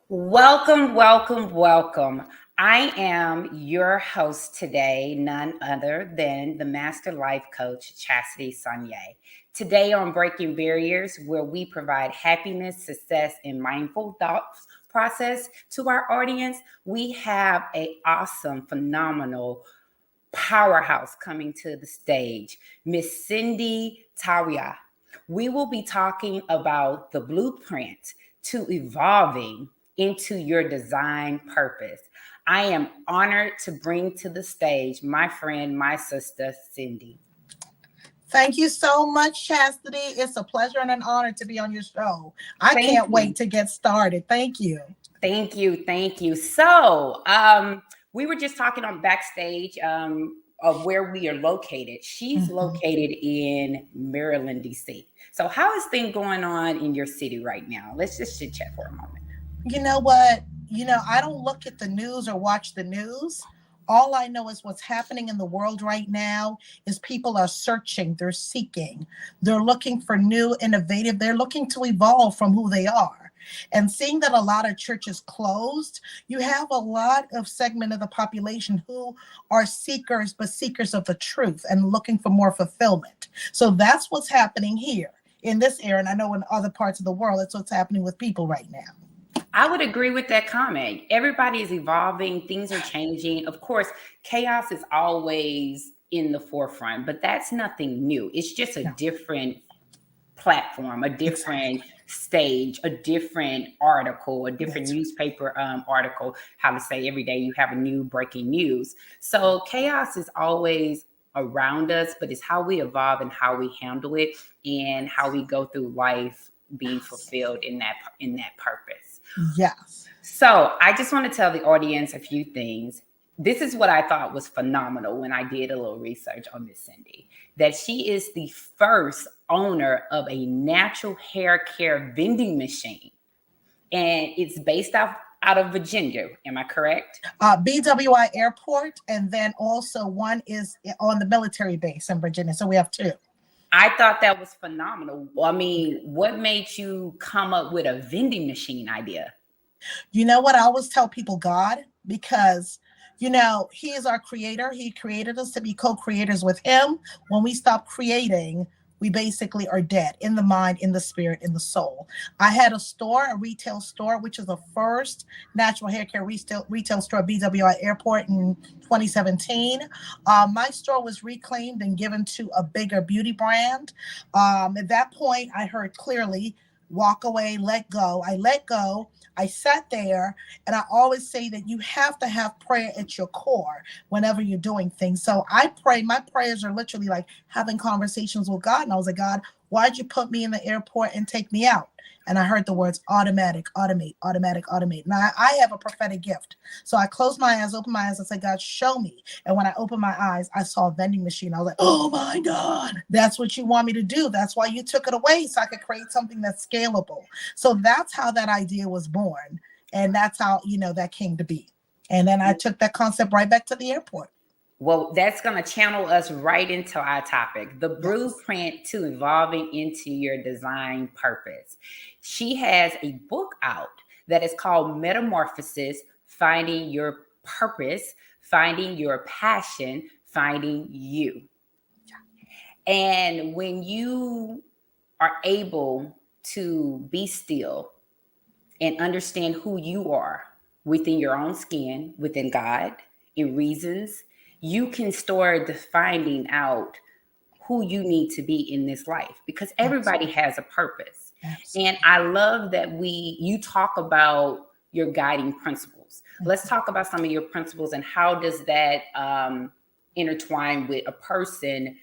Welcome, welcome, welcome. I am your host today, none other than the Master Life Coach, Chastity Sonier. Today on Breaking Barriers, where we provide happiness, success, and mindful thoughts process to our audience, we have a awesome, phenomenal powerhouse coming to the stage, Miss Cindy Tawiah. We will be talking about the blueprint to evolving into your design purpose. I am honored to bring to the stage my friend, my sister, Cindy. Thank you so much, Chastity. It's a pleasure and an honor to be on your show. I Thank can't you. wait to get started. Thank you. Thank you. Thank you. So, we were just talking on backstage of where we are located. She's Mhm. located in Maryland, DC. So, how is things going on in your city right now? Let's just chit chat for a moment. You know what? I don't look at the news or watch the news. All I know is what's happening in the world right now is people are searching, they're seeking, they're looking for new, innovative, they're looking to evolve from who they are. And seeing that a lot of churches closed, you have a lot of segment of the population who are seekers, but seekers of the truth and looking for more fulfillment. So that's what's happening here in this area. And I know in other parts of the world, that's what's happening with people right now. I would agree with that comment. Everybody is evolving, things are changing. Of course, chaos is always in the forefront, but that's nothing new. It's just a No, different platform, a different exactly. stage, a different article, a different That's newspaper article. How to say every day you have a new breaking news. So chaos is always around us, but it's how we evolve and how we handle it and how we go through life being fulfilled in that purpose. yes. So I just want to tell the audience a few things. This is what I thought was phenomenal when I did a little research on Miss Cindy, that she is the first owner of a natural hair care vending machine. And it's based out of Virginia. Am I correct? BWI Airport, and then also one is on the military base in Virginia. So we have two. I thought that was phenomenal. I mean, what made you come up with a vending machine idea? You know what? I always tell people God, because He is our creator. He created us to be co-creators with Him. When we stop creating, we basically are dead in the mind, in the spirit, in the soul. I had a store, a retail store, which is the first natural hair care retail store at BWI Airport in 2017. My store was reclaimed and given to a bigger beauty brand. At that point, I heard clearly, walk away, let go. I let go. I sat there, and I always say that you have to have prayer at your core whenever you're doing things. So I pray. My prayers are literally like having conversations with God. And I was like, God, why'd you put me in the airport and take me out? And I heard the words automatic, automate, automatic, automate. And I have a prophetic gift. So I closed my eyes, opened my eyes, and said, God, show me. And when I opened my eyes, I saw a vending machine. I was like, oh my God, that's what you want me to do. That's why you took it away, so I could create something that's scalable. So that's how that idea was born. And that's how, that came to be. And then I took that concept right back to the airport. Well, that's going to channel us right into our topic, the Yes. blueprint to evolving into your design purpose. She has a book out that is called Metamorphosis: Finding Your Purpose, Finding Your Passion, Finding You. And when you are able to be still and understand who you are within your own skin, within God, in reasons, you can start finding out who you need to be in this life because everybody Absolutely. has a purpose. And Absolutely. I love that you talk about your guiding principles. Let's talk about some of your principles and how does that intertwine with a person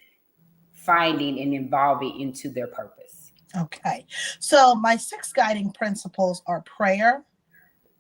finding and evolving into their purpose. Okay. So my six guiding principles are prayer,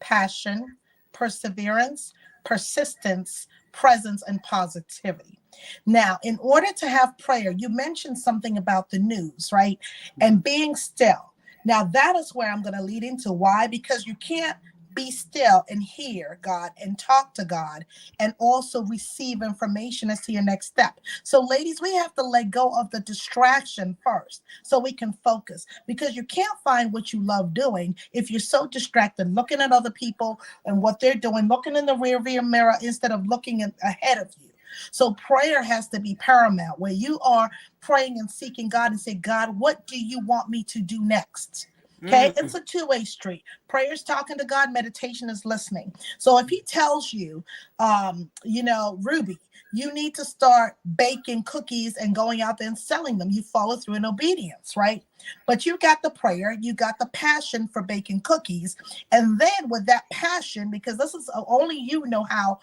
passion, perseverance, persistence, presence, and positivity. Now, in order to have prayer, you mentioned something about the news, right? And being still. Now, that is where I'm going to lead into why, because you can't be still and hear God and talk to God and also receive information as to your next step. So, ladies, we have to let go of the distraction first so we can focus, because you can't find what you love doing if you're so distracted looking at other people and what they're doing, looking in the rear view mirror instead of looking ahead of you. So prayer has to be paramount, where you are praying and seeking God and say, God, what do you want me to do next? Okay, it's a two-way street. Prayer is talking to God, meditation is listening. So if he tells you, Ruby, you need to start baking cookies and going out there and selling them, you follow through in obedience, right? But you got the prayer, you got the passion for baking cookies. And then with that passion, because this is only you know how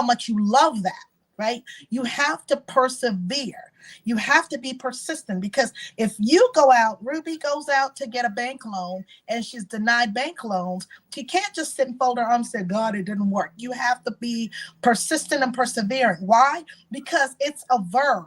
much you love that, right? You have to persevere. You have to be persistent, because if you go out, Ruby goes out to get a bank loan and she's denied bank loans, she can't just sit and fold her arms and say, God, it didn't work. You have to be persistent and persevering. Why? Because it's a verb.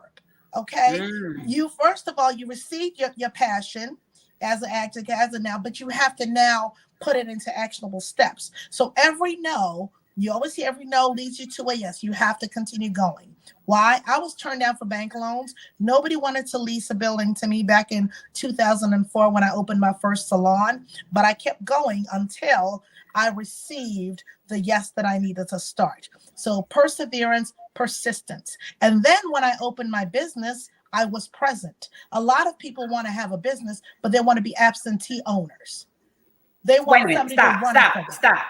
Okay. You, first of all, you receive your passion as an adjective, as a noun, but you have to now put it into actionable steps. So every no, you always hear every no leads you to a yes. You have to continue going. Why? I was turned down for bank loans. Nobody wanted to lease a building to me back in 2004 when I opened my first salon, but I kept going until I received the yes that I needed to start. So perseverance, persistence. And then when I opened my business, I was present. A lot of people want to have a business, but they want to be absentee owners. They Wait a want minute. somebody to run it for them. Stop.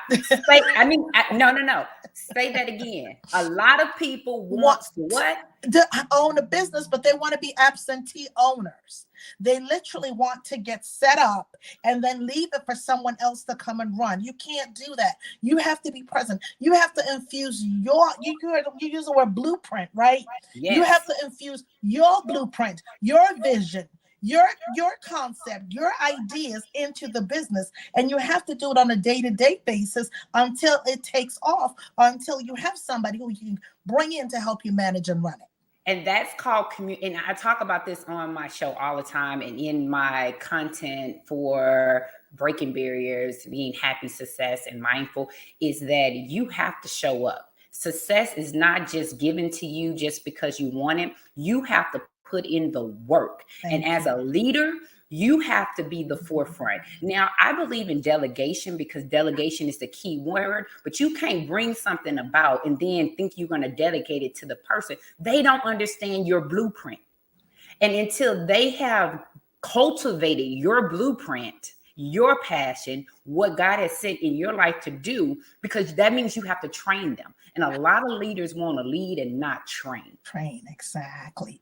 No. Say that again. A lot of people want what? To own a business, but they want to be absentee owners. They literally want to get set up and then leave it for someone else to come and run. You can't do that. You have to be present. You have to infuse you use the word blueprint, right? Yes. You have to infuse your blueprint, your vision, your concept, your ideas into the business, and you have to do it on a day-to-day basis until it takes off, or until you have somebody who you can bring in to help you manage and run it. And that's called and I talk about this on my show all the time and in my content for breaking barriers, being happy, success, and mindful, is that you have to show up. Success is not just given to you just because you want it. You have to put in the work. And as a leader, you have to be the forefront. Now, I believe in delegation, because delegation is the key word, but you can't bring something about and then think you're going to delegate it to the person. They don't understand your blueprint. And until they have cultivated your blueprint, your passion, what God has sent in your life to do, because that means you have to train them. And a lot of leaders want to lead and not train. Exactly.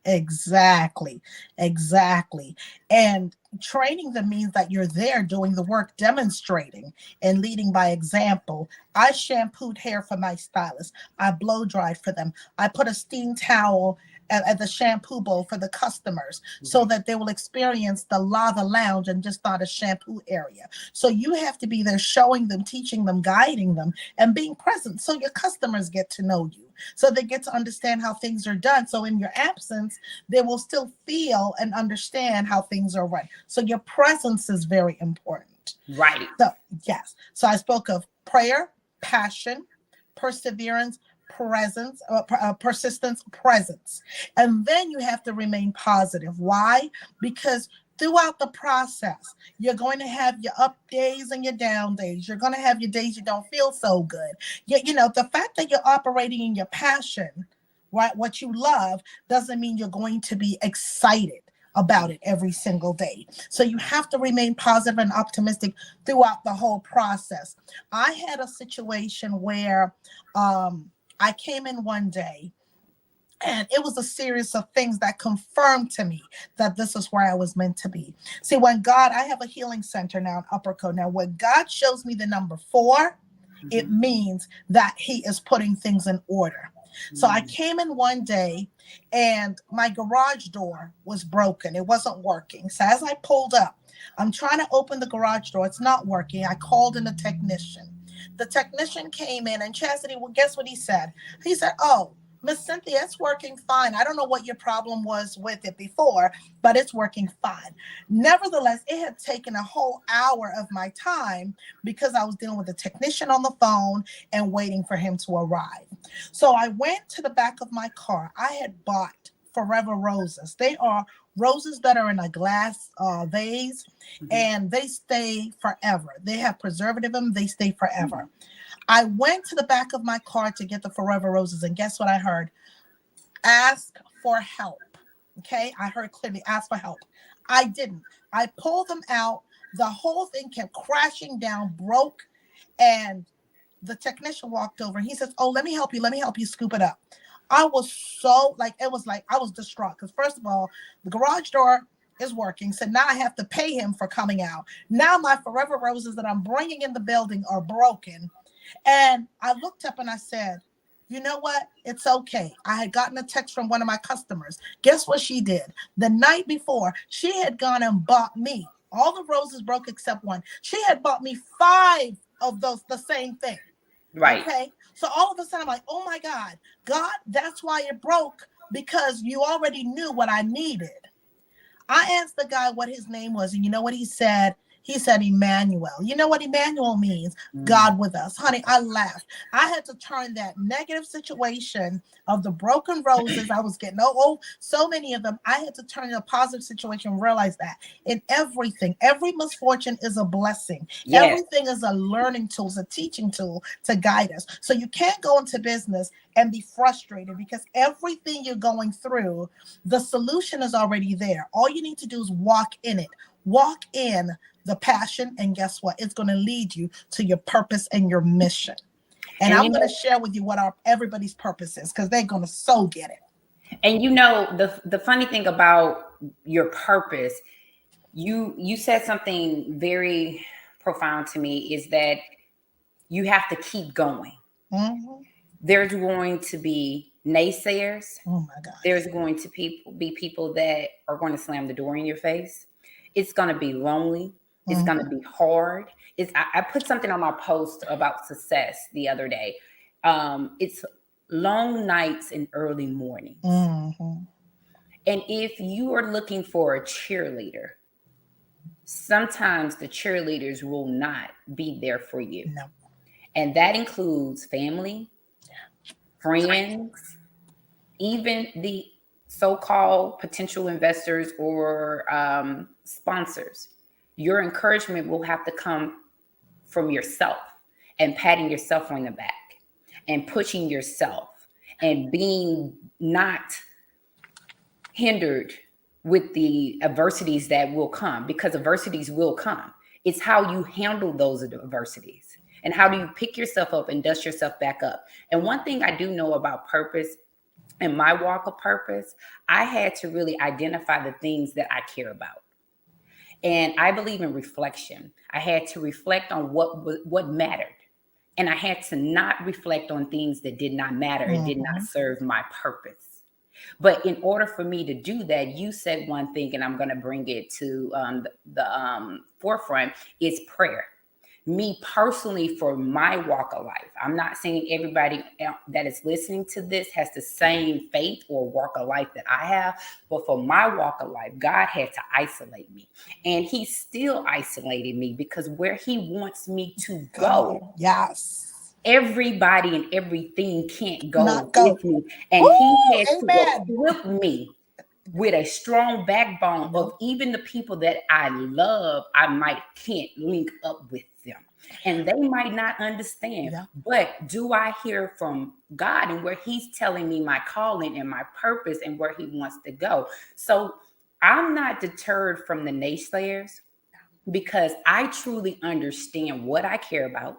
And training them means that you're there doing the work, demonstrating and leading by example. I shampooed hair for my stylist. I blow dried for them. I put a steam towel at the shampoo bowl for the customers, so that they will experience the lava lounge and just not a shampoo area. So you have to be there showing them, teaching them, guiding them, and being present, so your customers get to know you, so they get to understand how things are done. So in your absence, they will still feel and understand how things are run. So your presence is very important. Right. So yes. So I spoke of prayer, passion, perseverance, persistence, presence. And then you have to remain positive. Why? Because throughout the process, you're going to have your up days and your down days. You're going to have your days you don't feel so good. The fact that you're operating in your passion, right, what you love, doesn't mean you're going to be excited about it every single day. So you have to remain positive and optimistic throughout the whole process. I had a situation where I came in one day, and it was a series of things that confirmed to me that this is where I was meant to be. See, I have a healing center now in Upper Code. Now, when God shows me the number 4, it means that he is putting things in order. So I came in one day and my garage door was broken. It wasn't working. So as I pulled up, I'm trying to open the garage door. It's not working. I called in a technician. The technician came in, and Chastity, well, guess what he said? He said, oh, Miss Cynthia, it's working fine. I don't know what your problem was with it before, but it's working fine. Nevertheless, it had taken a whole hour of my time because I was dealing with a technician on the phone and waiting for him to arrive. So I went to the back of my car. I had bought Forever Roses. They are roses that are in a glass vase, and they stay forever. They have preservative in them. They stay forever. I went to the back of my car to get the Forever Roses, and guess what I heard? Ask for help. Okay, I heard clearly, ask for help. I didn't. I pulled them out. The whole thing kept crashing down, broke, and the technician walked over. He says, "Oh, let me help you. Let me help you scoop it up." I was so like, it was like I was distraught because first of all, the garage door is working, so now I have to pay him for coming out. Now my Forever Roses that I'm bringing in the building are broken, and I looked up and I said, "You know what? It's okay." I had gotten a text from one of my customers. Guess what she did? The night before, she had gone and bought me. All the roses broke except one. She had bought me 5 of those, the same thing. Right. Okay. So all of a sudden I'm like, oh my God, God, that's why it broke, because you already knew what I needed. I asked the guy what his name was, and you know what he said? He said Emmanuel. You know what Emmanuel means? God with us. Honey, I laughed. I had to turn that negative situation of the broken roses. I was getting so many of them. I had to turn it a positive situation and realize that in everything, every misfortune is a blessing. Yes. Everything is a learning tool, is a teaching tool to guide us. So you can't go into business and be frustrated because everything you're going through, the solution is already there. All you need to do is walk in it. Walk in the passion, and guess what? It's going to lead you to your purpose and your mission. And And I'm going to share with you what everybody's purpose is, because they're going to so get it. and you know the funny thing about your purpose, you said something very profound to me, is that you have to keep going. Mm-hmm. There's going to be naysayers. Oh my God. There's going to be people that are going to slam the door in your face. It's going to be lonely. It's going to be hard. I put something on my post about success the other day. It's long nights and early mornings. Mm-hmm. And if you are looking for a cheerleader, sometimes the cheerleaders will not be there for you. No. And that includes family, friends, even the so-called potential investors or sponsors. Your encouragement will have to come from yourself, and patting yourself on the back and pushing yourself and being not hindered with the adversities that will come, because adversities will come. It's how you handle those adversities and how do you pick yourself up and dust yourself back up. And one thing I do know about purpose, in my walk of purpose, I had to really identify the things that I care about. And I believe in reflection. I had to reflect on what mattered. And I had to not reflect on things that did not matter and did not serve my purpose. But in order for me to do that, you said one thing, and I'm going to bring it to the forefront, is prayer. Me personally, for my walk of life, I'm not saying everybody that is listening to this has the same faith or walk of life that I have, but for my walk of life, God had to isolate me, and He still isolated me, because where He wants me to go, yes, everybody and everything can't go not go. with me, and Woo, He had to amen. equip me with a strong backbone of even the people that I love. I might can't link up with them, and they might not understand. Yeah. But do I hear from God and where He's telling me my calling and my purpose and where He wants to go? So I'm not deterred from the naysayers, because I truly understand what I care about.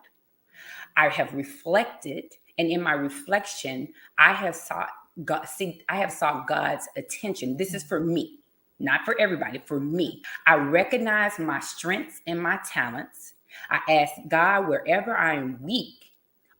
I have reflected, and in my reflection, I have sought God's attention. This is for me, not for everybody, for me. I recognize my strengths and my talents. I ask God, wherever I am weak,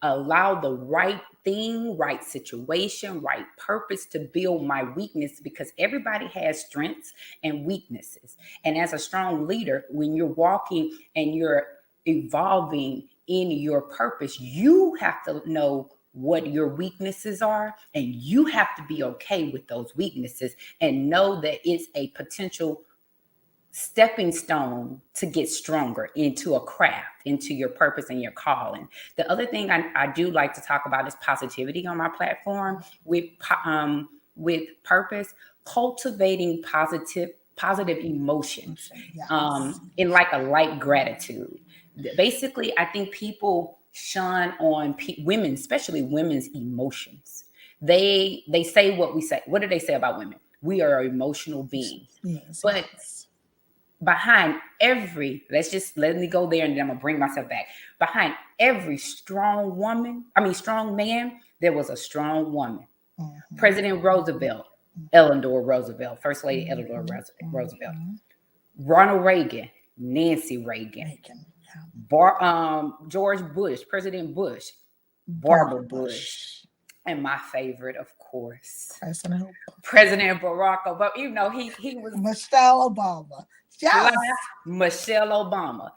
allow the right thing, right situation, right purpose to build my weakness, because everybody has strengths and weaknesses. And as a strong leader, when you're walking and you're evolving in your purpose, you have to know what your weaknesses are, and you have to be okay with those weaknesses and know that it's a potential stepping stone to get stronger into a craft, into your purpose and your calling. The other thing I do like to talk about is positivity on my platform with purpose, cultivating positive emotions, Yes. in like a light gratitude. Basically, I think people shun on women, especially women's emotions. They say what we say. What do they say about women? We are emotional beings. Yes, But yes. behind every, let me go there and then I'm gonna bring myself back. Behind every strong man, there was a strong woman. Mhm. President Roosevelt, Eleanor Roosevelt, First Lady Eleanor Roosevelt, Ronald Reagan, Nancy Reagan, Bacon. Yeah. George Bush, President Bush, Barbara Barbara Bush, Bush. and my favorite, of course, President President Barack Obama. You know, he was Michelle Obama. fly, Yes. Michelle Obama.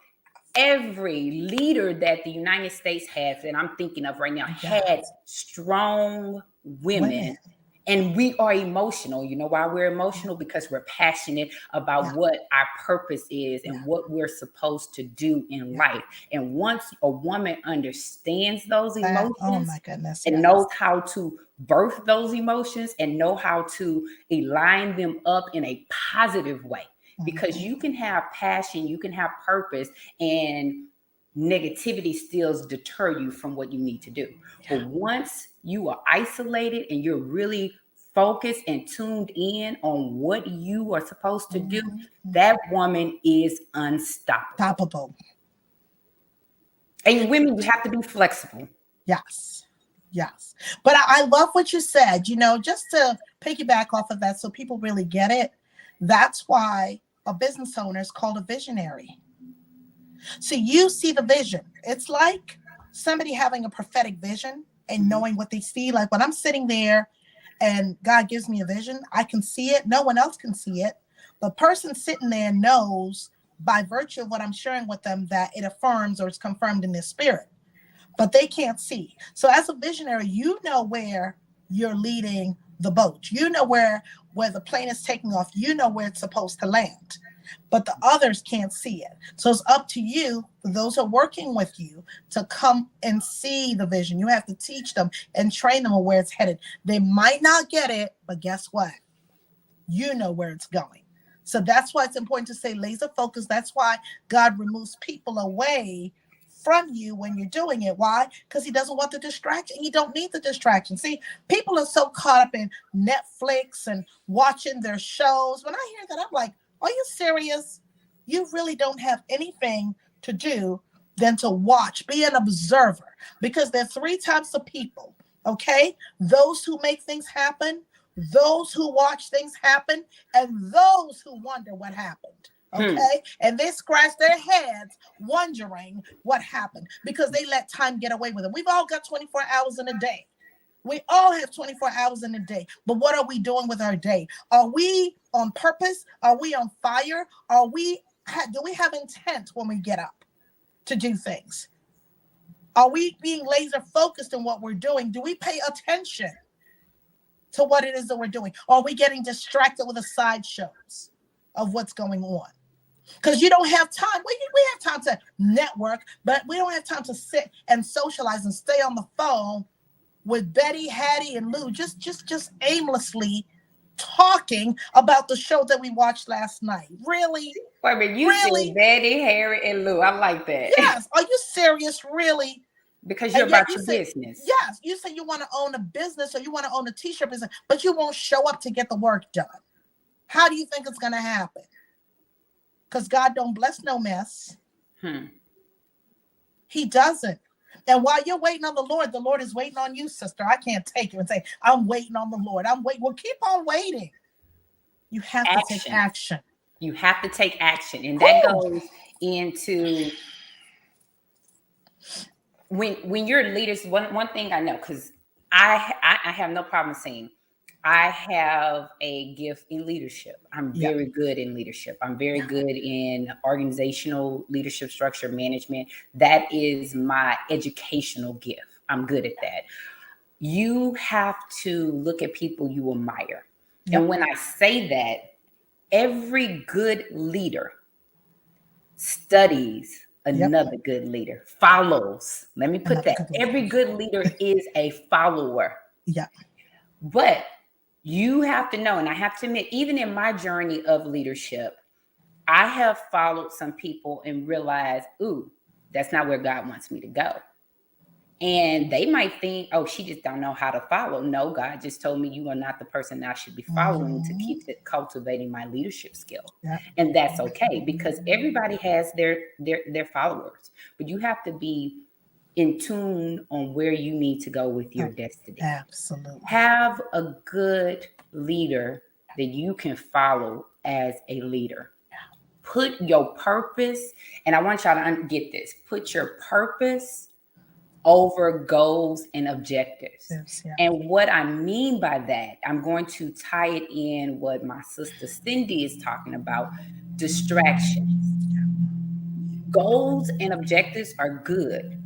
Every leader that the United States has, and I'm thinking of right now, Yes. had strong women. Women. And we are emotional. You know why we're emotional? Because we're passionate about Yeah. what our purpose is and Yeah. what we're supposed to do in life. And once a woman understands those Oh emotions my goodness. and Yes. knows how to birth those emotions and know how to align them up in a positive way, because you can have passion, you can have purpose, and negativity still deter you from what you need to do. But once you are isolated and you're really focused and tuned in on what you are supposed to do, that woman is unstoppable. Toppable. And women, you have to be flexible. Yes. Yes. But I love what you said, just to piggyback off of that so people really get it. That's why a business owner is called a visionary. So you see the vision. It's like somebody having a prophetic vision and knowing what they see. Like when I'm sitting there and God gives me a vision, I can see it. No one else can see it. The person sitting there knows by virtue of what I'm sharing with them that it affirms or it's confirmed in their spirit, but they can't see. So as a visionary, you know where you're leading the boat. You know where the plane is taking off. You know where it's supposed to land, but the others can't see it. So it's up to you, for those who are working with you, to come and see the vision. You have to teach them and train them on where it's headed. They might not get it, but guess what? You know where it's going. So that's why it's important to stay laser focused. That's why God removes people away from you when you're doing it. Why? Because he doesn't want the distraction. You don't need the distraction. See, people are so caught up in Netflix and watching their shows. When I hear that, I'm like, are you serious? You really don't have anything to do than to watch, be an observer, because there are three types of people, okay? Those who make things happen, those who watch things happen, and those who wonder what happened. Okay. And they scratch their heads wondering what happened because they let time get away with it. We've all got 24 hours in a day. We all have 24 hours in a day. But what are we doing with our day? Are we on purpose? Are we on fire? Do we have intent when we get up to do things? Are we being laser focused in what we're doing? Do we pay attention to what it is that we're doing? Or are we getting distracted with the sideshows of what's going on? Because you don't have time. We have time to network, but we don't have time to sit and socialize and stay on the phone with Betty, Hattie, and Lou, just aimlessly talking about the show that we watched last night. Really? Wait a minute, you Really? said Betty, Harry, and Lou. I like that. Yes. Are you serious? Really? Because you're And yet about you your say, business. yes, you say you want to own a business or you want to own a t-shirt business, but you won't show up to get the work done. How do you think it's going to happen? Because God don't bless no mess. He doesn't. And while you're waiting on the Lord is waiting on you, sister. I can't take you and say, I'm waiting on the Lord. I'm waiting. Well, keep on waiting. You have to take action. You have to take action. And that goes into when you're leaders. One thing I know, because I have no problem saying I have a gift in leadership. I'm very good in leadership. I'm very good in organizational leadership, structure, management. That is my educational gift. I'm good at that. you have to look at people you admire. Yep. And when I say that, every good leader studies Yep. another good leader, follows. Let me put Another that. good leader. Every good leader is a follower. Yeah. But you have to know, and I have to admit, even in my journey of leadership, I have followed some people and realized, ooh, that's not where God wants me to go. And they might think, oh, she just don't know how to follow. No, God just told me you are not the person I should be following to Mm-hmm. keep cultivating my leadership skill. Yeah. And that's okay because everybody has their followers. But you have to be in tune on where you need to go with your Oh, destiny. absolutely. Have a good leader that you can follow as a leader. Put your purpose, and I want y'all to get this, put your purpose over goals and objectives. Yes, yeah. And what I mean by that, I'm going to tie it in what my sister Cindy is talking about, distractions. Goals and objectives are good,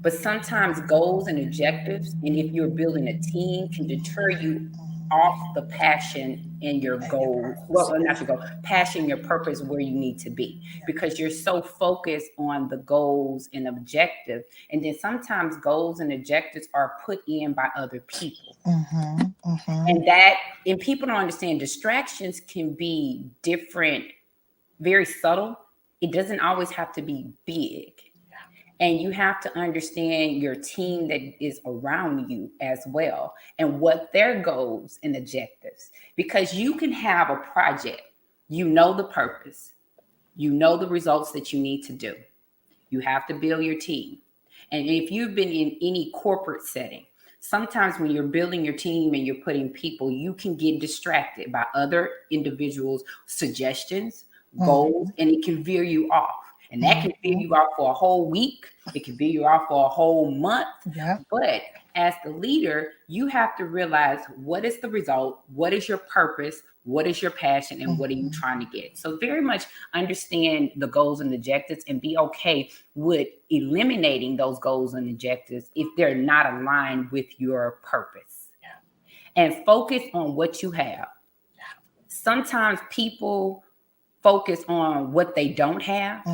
but sometimes goals and objectives, and if you're building a team, can deter you off the passion and your And your goals. purpose. Well, not your goal, passion, your purpose, where you need to be, because you're so focused on the goals and objective. And then sometimes goals and objectives are put in by other people. Mm-hmm. Mm-hmm. And people don't understand distractions can be different, very subtle. It doesn't always have to be big. And you have to understand your team that is around you as well and what their goals and objectives. Because you can have a project, you know the purpose, you know the results that you need to do. You have to build your team. And if you've been in any corporate setting, sometimes when you're building your team and you're putting people, you can get distracted by other individuals' suggestions, goals, and it can veer you off. And that can veer you off for a whole week. It can veer you off for a whole month. Yeah. But as the leader, you have to realize what is the result, what is your purpose, what is your passion, and what are you trying to get. So very much understand the goals and objectives and be okay with eliminating those goals and objectives if they're not aligned with your purpose. And focus on what you have. Sometimes people focus on what they don't have.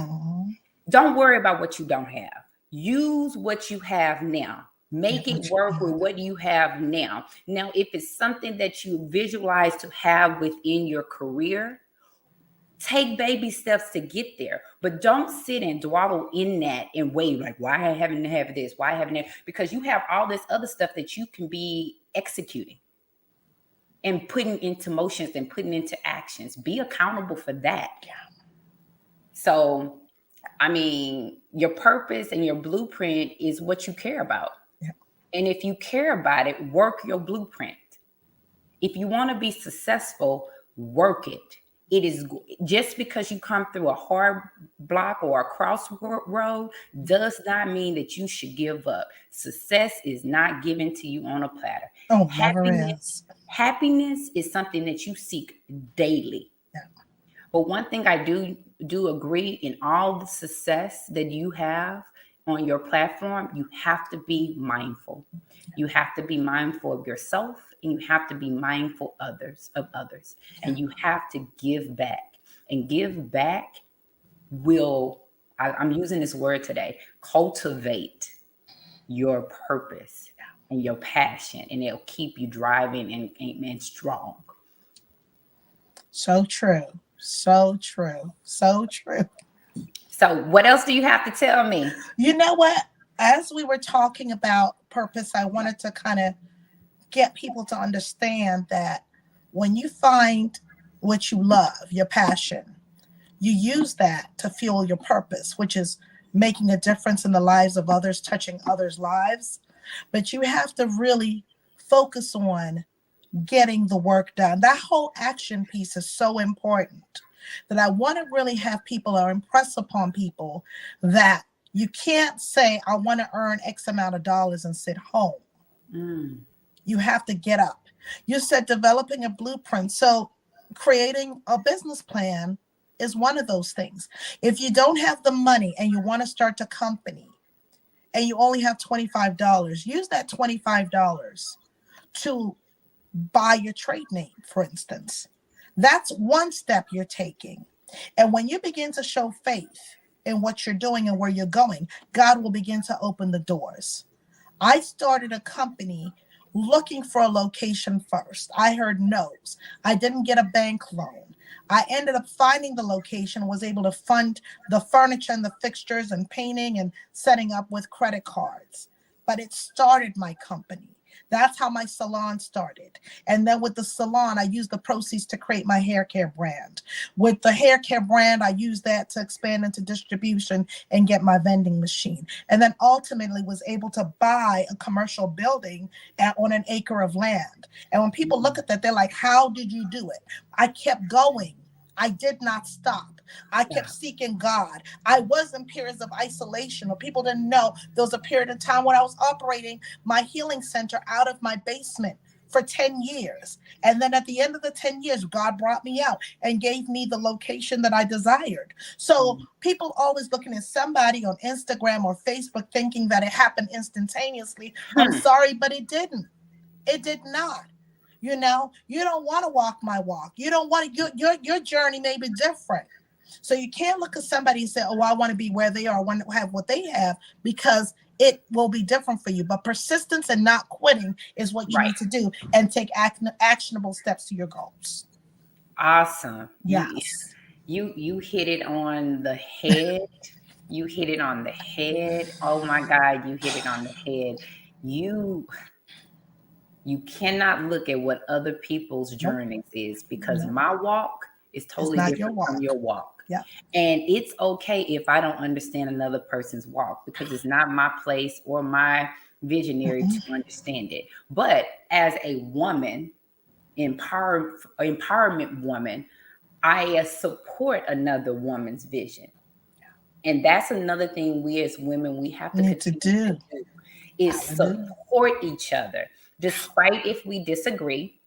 Don't worry about what you don't have. Use what you have now. Make it work with what you have now. Now, if it's something that you visualize to have within your career, take baby steps to get there. But don't sit and dwaddle in that and wait, like, why I haven't have this? Why I haven't have? Because you have all this other stuff that you can be executing and putting into motions and putting into actions. Be accountable for that. So, I mean, your purpose and your blueprint is what you care about. And if you care about it, work your blueprint. If you want to be successful, work it. It is just because you come through a hard block or a crossroad does not mean that you should give up. Success is not given to you on a platter. Oh, never is. Happiness is something that you seek daily. But one thing I do agree, in all the success that you have on your platform, you have to be mindful. You have to be mindful of yourself, and you have to be mindful of others. And you have to give back. And give back will, I'm using this word today, cultivate your purpose and your passion, and it'll keep you driving and strong. So true. So true. So true. So what else do you have to tell me? You know what? As we were talking about purpose, I wanted to kind of get people to understand that when you find what you love, your passion, you use that to fuel your purpose, which is making a difference in the lives of others, touching others' lives. But you have to really focus on getting the work done. That whole action piece is so important that I want to really have people or impress upon people that you can't say, I want to earn X amount of dollars and sit home. You have to get up. You said developing a blueprint. So creating a business plan is one of those things. If you don't have the money and you want to start a company and you only have $25, use that $25 to buy your trade name, for instance. That's one step you're taking. And when you begin to show faith in what you're doing and where you're going, God will begin to open the doors. I started a company looking for a location first. I heard no's. I didn't get a bank loan. I ended up finding the location, was able to fund the furniture and the fixtures and painting and setting up with credit cards. But it started my company. That's how my salon started. And then with the salon, I used the proceeds to create my hair care brand. With the hair care brand, I used that to expand into distribution and get my vending machine. And then ultimately was able to buy a commercial building on an acre of land. And when people look at that, they're like, how did you do it? I kept going. I did not stop. I kept seeking God. I was in periods of isolation where people didn't know. There was a period of time when I was operating my healing center out of my basement for 10 years. And then at the end of the 10 years, God brought me out and gave me the location that I desired. So people always looking at somebody on Instagram or Facebook thinking that it happened instantaneously. I'm sorry, but it didn't. It did not. You know, you don't want to walk my walk. You don't want your journey may be different. So you can't look at somebody and say, oh, I want to be where they are. I want to have what they have, because it will be different for you. But persistence and not quitting is what you need to do, and take actionable steps to your goals. Awesome. Yes. You hit it on the head. You hit it on the head. Oh my God, you hit it on the head. You cannot look at what other people's journeys is, because my walk is totally different from your walk. Yeah. And it's okay if I don't understand another person's walk, because it's not my place or my visionary to understand it. But as a woman, empowerment woman, I support another woman's vision. And that's another thing we as women, we have to continue to do is support each other. Despite if we disagree,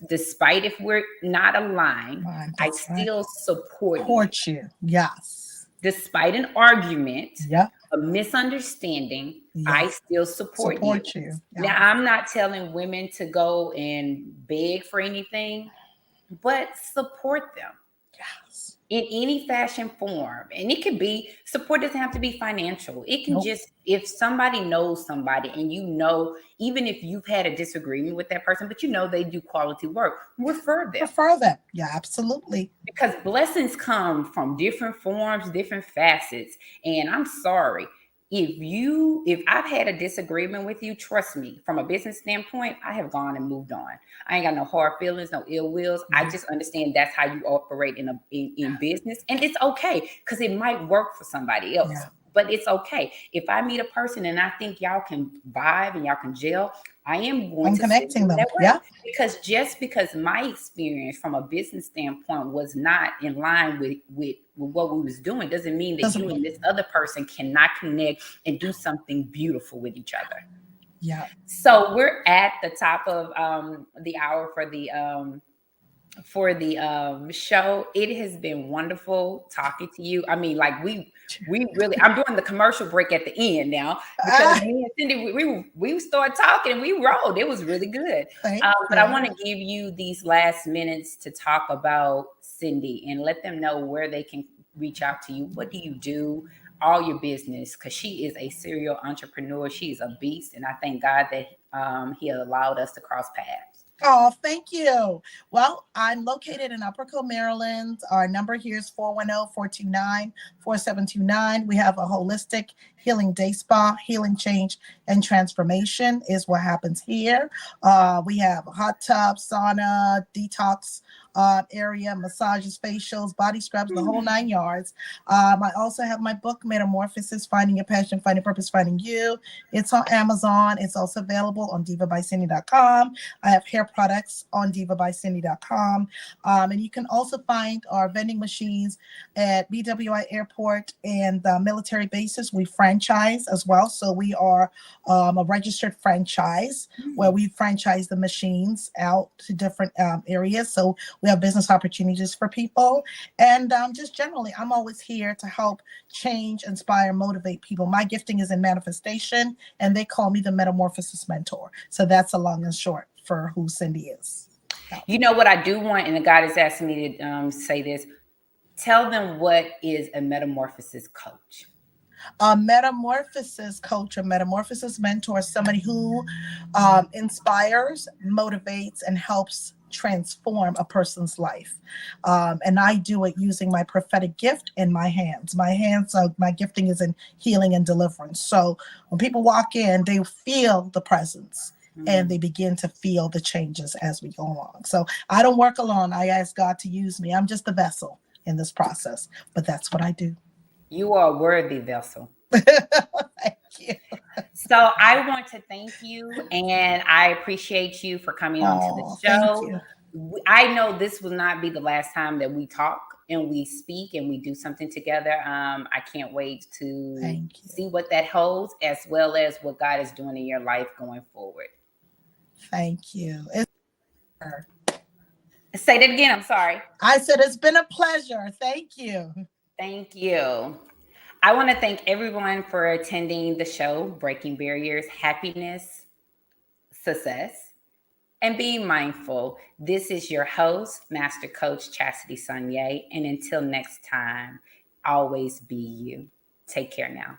despite if we're not aligned, I still support you. Yes. Despite an argument, a misunderstanding, I still support you. Yes. Now, I'm not telling women to go and beg for anything, but support them. Yes. In any fashion form. And it could be, support doesn't have to be financial. It can just, if somebody knows somebody and you know, even if you've had a disagreement with that person, but you know they do quality work, refer them. Yeah, absolutely. Because blessings come from different forms, different facets. And I'm sorry, if I've had a disagreement with you, trust me, from a business standpoint, I have gone and moved on. I ain't got no hard feelings, no ill wills. I just understand that's how you operate in business. And it's okay, because it might work for somebody else. But it's okay. If I meet a person and I think y'all can vibe and y'all can gel, I am going to connecting them. Because just because my experience from a business standpoint was not in line with what we was doing, doesn't mean that you and this other person cannot connect and do something beautiful with each other. Yeah. So we're at the top of the hour for the show. It has been wonderful talking to you. I mean, like we really, I'm doing the commercial break at the end now, because me and Cindy, we started talking and we rolled. It was really good. But I want to give you these last minutes to talk about Cindy and let them know where they can reach out to you. What do you do? All your business, because she is a serial entrepreneur. She's a beast. And I thank God that he allowed us to cross paths. Oh, thank you. Well, I'm located in Upper Co, Maryland. Our number here is 410-429-4729. We have a holistic healing day spa. Healing, change, and transformation is what happens here. We have a hot tub, sauna, detox area, massages, facials, body scrubs, the whole 9 yards. I also have my book, Metamorphosis, Finding Your Passion, Finding Purpose, Finding You. It's on Amazon. It's also available on divabycindy.com. I have hair products on divabycindy.com. And you can also find our vending machines at BWI Airport and military bases. We franchise as well. So we are a registered franchise where we franchise the machines out to different areas. So we We have business opportunities for people. And just generally, I'm always here to help change, inspire, motivate people. My gifting is in manifestation, and they call me the Metamorphosis Mentor. So that's a long and short for who Cindy is. You know what I do want, and God is asking me to say this. Tell them what is a metamorphosis coach. A metamorphosis coach, a metamorphosis mentor, somebody who inspires, motivates, and helps transform a person's life. And I do it using my prophetic gift in my hands. My gifting is in healing and deliverance. So when people walk in, they feel the presence. And they begin to feel the changes as we go along. So I don't work alone. I ask God to use me. I'm just the vessel in this process, but that's what I do. You are a worthy vessel. Thank you. So I want to thank you, and I appreciate you for coming onto the Thank show. you. I know this will not be the last time that we talk and we speak and we do something together. I can't wait to see what that holds, as well as what God is doing in your life going forward. Thank you. Say that again. I'm sorry. I said it's been a pleasure. Thank you. Thank you. I want to thank everyone for attending the show, Breaking Barriers, Happiness, Success, and being mindful. This is your host, Master Coach Chastity Sonier. And until next time, always be you. Take care now.